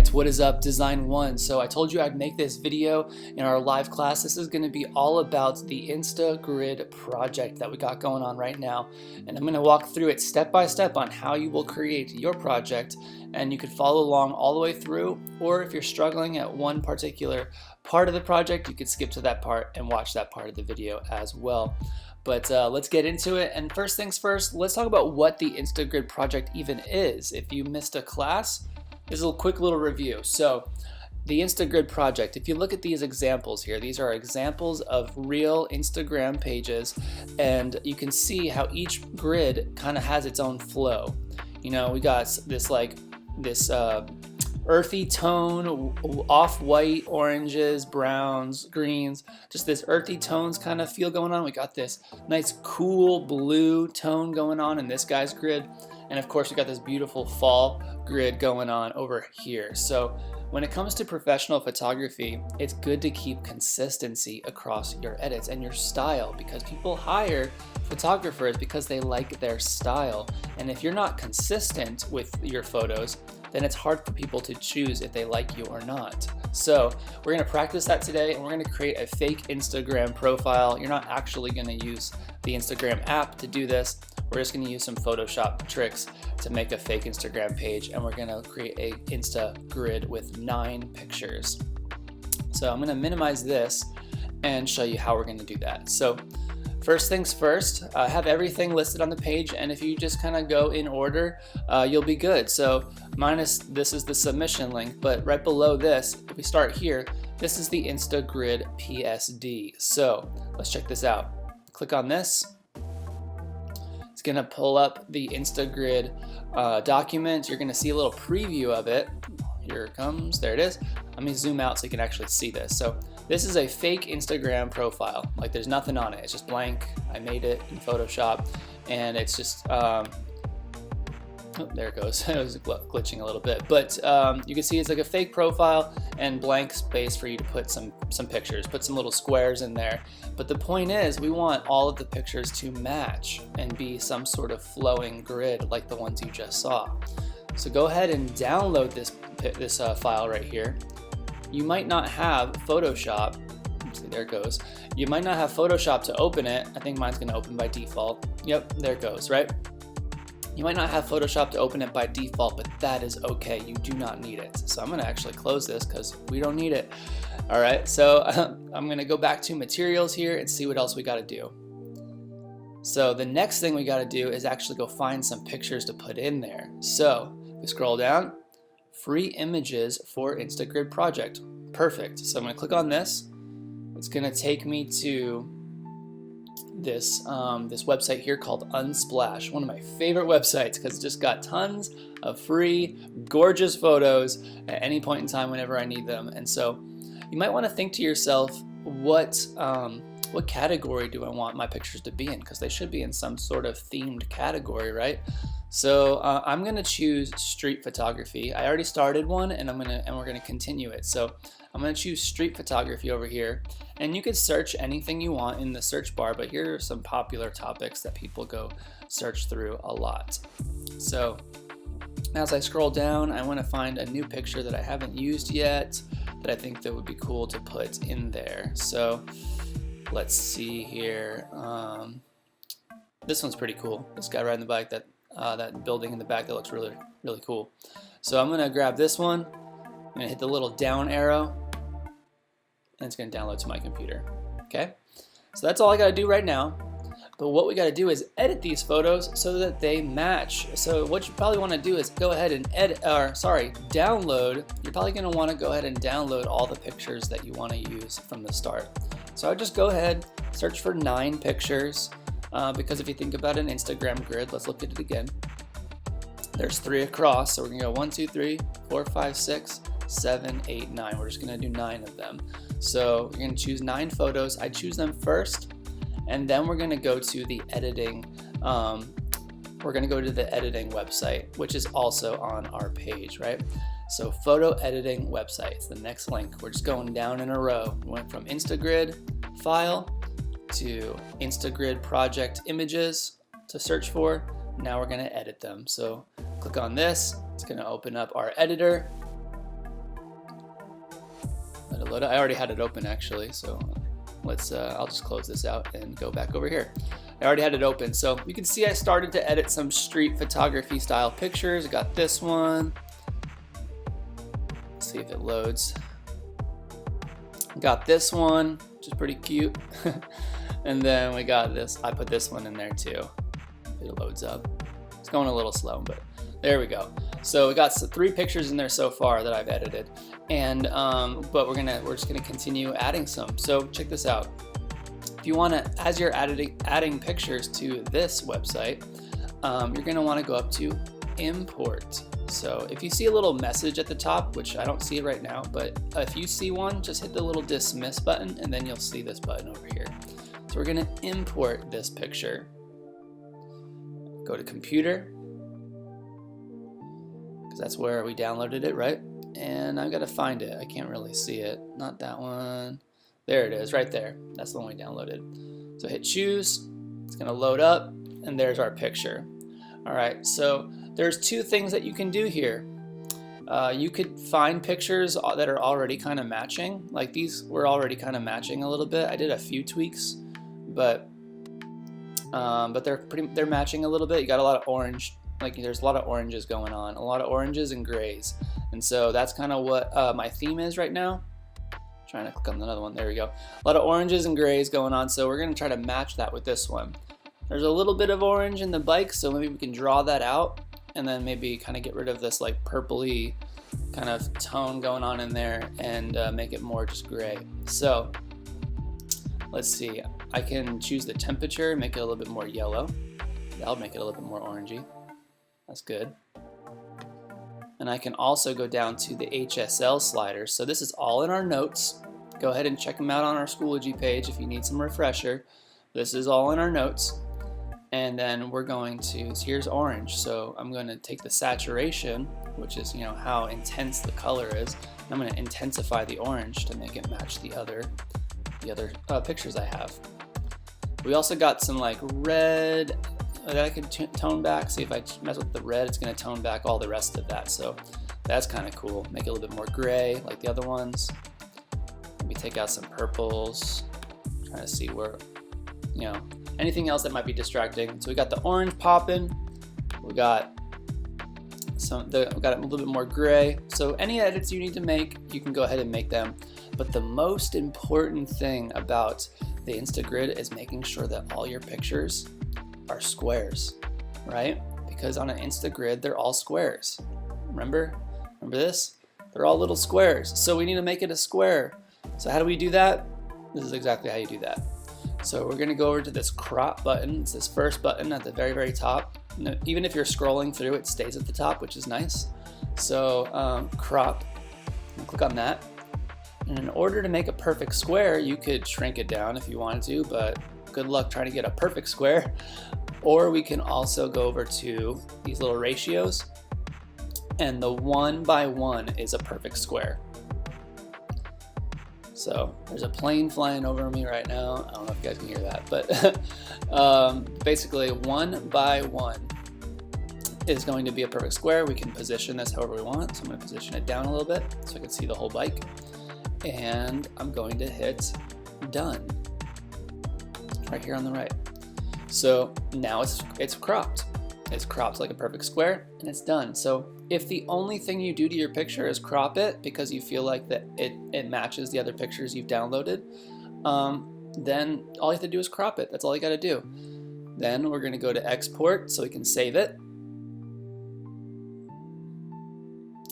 Alright, what is up, Design One? So I told you I'd make this video in our live class. This is going to be all about the Insta Grid project that we got going on right now. And I'm going to walk through it step by step on how you will create your project. And you could follow along all the way through, or if you're struggling at one particular part of the project, you could skip to that part and watch that part of the video as well. But let's get into it. And first things first, let's talk about what the Insta Grid project even is. If you missed a class, here's a quick little review. So the Insta Grid project, if you look at these examples here, these are examples of real Instagram pages, and you can see how each grid kind of has its own flow. You know, we got this earthy tone, off-white, oranges, browns, greens, just this earthy tones kind of feel going on. We got this nice cool blue tone going on in this guy's grid. And of course, we got this beautiful fall grid going on over here. So when it comes to professional photography, it's good to keep consistency across your edits and your style, because people hire photographers because they like their style. And if you're not consistent with your photos, then it's hard for people to choose if they like you or not. So we're gonna practice that today, and we're gonna create a fake Instagram profile. You're not actually gonna use the Instagram app to do this. We're just gonna use some Photoshop tricks to make a fake Instagram page, and we're gonna create a Insta Grid with 9 pictures. So I'm gonna minimize this and show you how we're gonna do that. So first things first, have everything listed on the page, and if you just kind of go in order, you'll be good. So this is the submission link, but right below this, if we start here, this is the Insta Grid PSD. So let's check this out. Click on this. It's gonna pull up the Insta Grid document. You're gonna see a little preview of it. Here it comes, there it is. Let me zoom out so you can actually see this. So this is a fake Instagram profile. Like, there's nothing on it, it's just blank. I made it in Photoshop, and it's just, oh, there it goes. It was glitching a little bit, but you can see it's like a fake profile and blank space for you to put some pictures, put some little squares in there. But the point is, we want all of the pictures to match and be some sort of flowing grid like the ones you just saw. So go ahead and download this file right here. You might not have Photoshop. See, there it goes. You might not have Photoshop to open it. I think mine's gonna open by default. Yep, there it goes, right? You might not have Photoshop to open it by default, but that is okay. You do not need it. So I'm gonna actually close this because we don't need it. All right, so I'm gonna go back to materials here and see what else we gotta do. So the next thing we gotta do is actually go find some pictures to put in there. So we scroll down, free images for Insta Grid project. Perfect. So I'm gonna click on this. It's gonna take me to this website here called Unsplash, one of my favorite websites because it just got tons of free, gorgeous photos at any point in time whenever I need them. And so you might want to think to yourself, what category do I want my pictures to be in? Because they should be in some sort of themed category, right? So I'm gonna choose street photography. I already started one, and we're gonna continue it. So I'm gonna choose street photography over here, and you could search anything you want in the search bar, but here are some popular topics that people go search through a lot. So as I scroll down, I want to find a new picture that I haven't used yet that I think that would be cool to put in there. So let's see here. This one's pretty cool. This guy riding the bike, that building in the back, that looks really, really cool. So I'm gonna grab this one. I'm gonna hit the little down arrow, and it's gonna download to my computer. Okay, so that's all I gotta do right now. But what we gotta do is edit these photos so that they match. So what you probably wanna do is go ahead and download. You're probably gonna wanna go ahead and download all the pictures that you wanna use from the start. So I would just go ahead, search for 9 pictures. Because if you think about an Instagram grid, let's look at it again. There's 3 across, so we're gonna go 1, 2, 3, 4, 5, 6, 7, 8, 9. We're just gonna do 9 of them. So you're gonna choose 9 photos. I choose them first, and then we're gonna go to the editing. We're gonna go to the editing website, which is also on our page, right? So photo editing website, it's the next link. We're just going down in a row. We went from Instagrid file to Insta Grid project images to search for. Now we're gonna edit them. So click on this, it's gonna open up our editor. Let it load up. I already had it open actually, so let's I'll just close this out and go back over here. I already had it open, so you can see I started to edit some street photography style pictures. I got this one. Let's see if it loads. Got this one, which is pretty cute. And then we got this. I put this one in there too. It loads up. It's going a little slow, but there we go. So we got 3 pictures in there so far that I've edited, and but we're just gonna continue adding some. So check this out. If you want to, as you're adding pictures to this website, you're gonna want to go up to import. So if you see a little message at the top, which I don't see it right now, but if you see one, just hit the little dismiss button and then you'll see this button over here. So we're gonna import this picture. Go to computer, because that's where we downloaded it, right? And I've got to find it. I can't really see it. Not that one. There it is, right there. That's the one we downloaded. So hit choose. It's gonna load up, and there's our picture. All right, so there's 2 things that you can do here. You could find pictures that are already kind of matching. Like these were already kind of matching a little bit. I did a few tweaks, but they're matching a little bit. You got a lot of orange, like there's a lot of oranges going on, a lot of oranges and grays, and so that's kind of what my theme is right now. Trying to click on another one. There we go. A lot of oranges and grays going on, so we're gonna try to match that with this one. There's a little bit of orange in the bike, so maybe we can draw that out and then maybe kind of get rid of this like purpley kind of tone going on in there and make it more just gray. So let's see, I can choose the temperature, make it a little bit more yellow. That'll make it a little bit more orangey. That's good. And I can also go down to the HSL sliders. So this is all in our notes. Go ahead and check them out on our Schoology page if you need some refresher. This is all in our notes. And then we're going to, so here's orange. So I'm going to take the saturation, which is, you know, how intense the color is. And I'm going to intensify the orange to make it match the other pictures I have. We also got some like red that I could tone back. See if I mess with the red, it's going to tone back all the rest of that. So that's kind of cool. Make it a little bit more gray like the other ones. Maybe take out some purples. Trying to see where, you know, anything else that might be distracting. So we got the orange popping. We got we got a little bit more gray. So any edits you need to make, you can go ahead and make them. But the most important thing about the Instagrid is making sure that all your pictures are squares, right? Because on an Instagrid, they're all squares. Remember this? They're all little squares. So we need to make it a square. So how do we do that? This is exactly how you do that. So we're gonna go over to this crop button. It's this first button at the very, very top. Even if you're scrolling through, it stays at the top, which is nice. So crop, click on that. And in order to make a perfect square, you could shrink it down if you wanted to, but good luck trying to get a perfect square. Or we can also go over to these little ratios, and the 1:1 is a perfect square. So there's a plane flying over me right now. I don't know if you guys can hear that, but basically 1:1 is going to be a perfect square. We can position this however we want. So I'm going to position it down a little bit so I can see the whole bike. And I'm going to hit done right here on the right. So now it's cropped. It's cropped like a perfect square, and it's done. So if the only thing you do to your picture is crop it because you feel like that it matches the other pictures you've downloaded, then all you have to do is crop it. That's all you got to do. Then we're going to go to export so we can save it.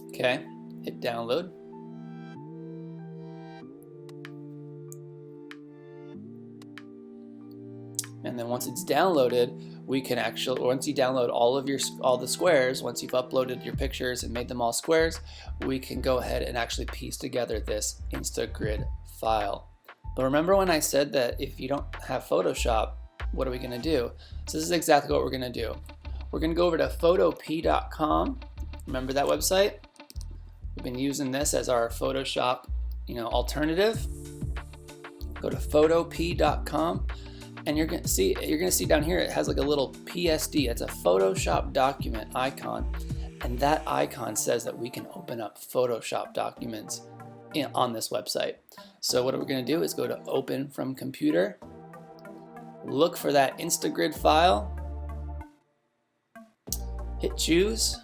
Okay, hit download. And then once it's downloaded, we can actually, once you download all the squares, once you've uploaded your pictures and made them all squares, we can go ahead and actually piece together this Instagrid file. But remember when I said that if you don't have Photoshop, what are we gonna do? So this is exactly what we're gonna do. We're gonna go over to photop.com. Remember that website? We've been using this as our Photoshop, alternative. Go to photop.com. And you're gonna see down here, it has like a little PSD. It's a Photoshop document icon. And that icon says that we can open up Photoshop documents on this website. So what we're going to do is go to Open from Computer, look for that Instagrid file, hit Choose,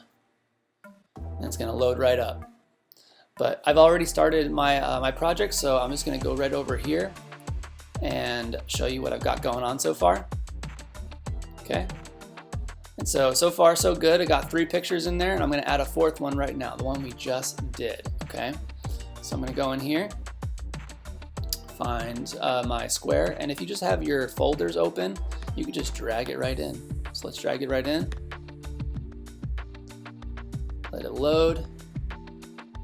and it's going to load right up. But I've already started my my project, so I'm just going to go right over here and show you what I've got going on so far. Okay. And so far so good. I got 3 pictures in there, and I'm going to add a 4th one right now, the one we just did. Okay. So I'm going to go in here, find my square, and if you just have your folders open, you can just drag it right in. So let's drag it right in. Let it load.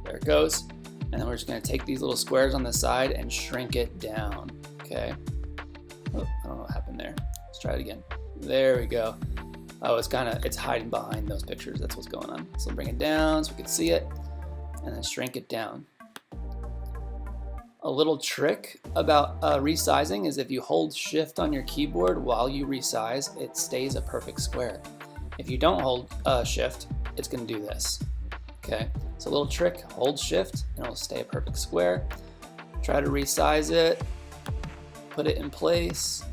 There it goes. And then we're just going to take these little squares on the side and shrink it down. Okay. Oh, I don't know what happened there. Let's try it again. There we go. Oh, it's hiding behind those pictures. That's what's going on. So bring it down so we can see it, and then shrink it down. A little trick about resizing is if you hold Shift on your keyboard while you resize, it stays a perfect square. If you don't hold Shift, it's going to do this. Okay, so a little trick, hold Shift and it'll stay a perfect square. Try to resize it, put it in place.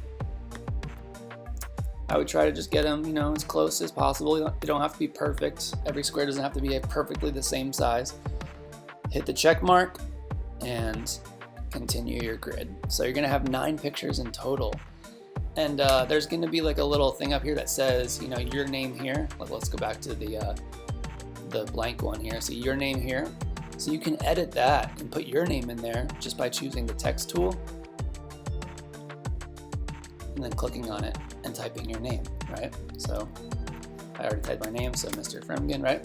I would try to just get them, as close as possible. You don't have to be perfect. Every square doesn't have to be perfectly the same size. Hit the check mark and continue your grid. So you're gonna have 9 pictures in total. And there's gonna be like a little thing up here that says, your name here. Let's go back to the blank one here. So your name here. So you can edit that and put your name in there just by choosing the text tool and then clicking on it and typing your name, right? So I already typed my name, so Mr. Fremgen, right?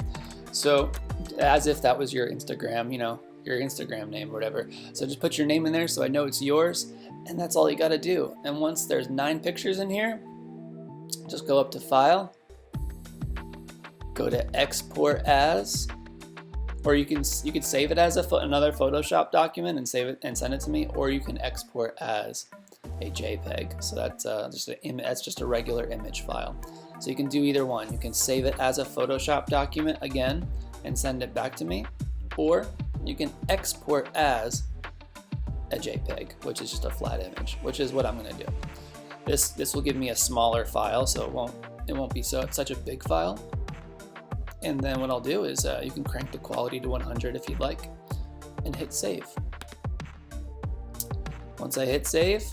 So as if that was your Instagram, your Instagram name or whatever. So just put your name in there so I know it's yours, and that's all you gotta do. And once there's 9 pictures in here, just go up to File, go to Export As, or you can save it as another Photoshop document and save it and send it to me, or you can export as a JPEG. So that's just a regular image file. So you can do either one. You can save it as a Photoshop document again and send it back to me, or you can export as a JPEG, which is just a flat image, which is what I'm going to do. This will give me a smaller file, so it won't be such a big file. And then what I'll do is you can crank the quality to 100 if you'd like, and hit save. Once I hit save,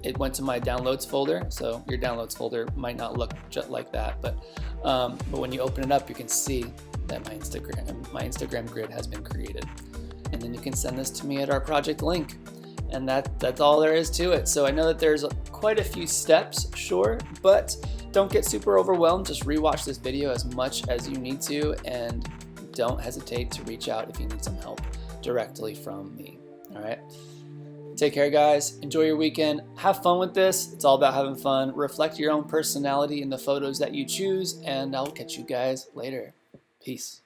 it went to my downloads folder. So your downloads folder might not look just like that, but when you open it up, you can see that my Instagram grid has been created. And then you can send this to me at our project link. And that's all there is to it. So I know that there's quite a few steps, sure, but don't get super overwhelmed. Just rewatch this video as much as you need to, and don't hesitate to reach out if you need some help directly from me. All right. Take care, guys. Enjoy your weekend. Have fun with this. It's all about having fun. Reflect your own personality in the photos that you choose, and I'll catch you guys later. Peace.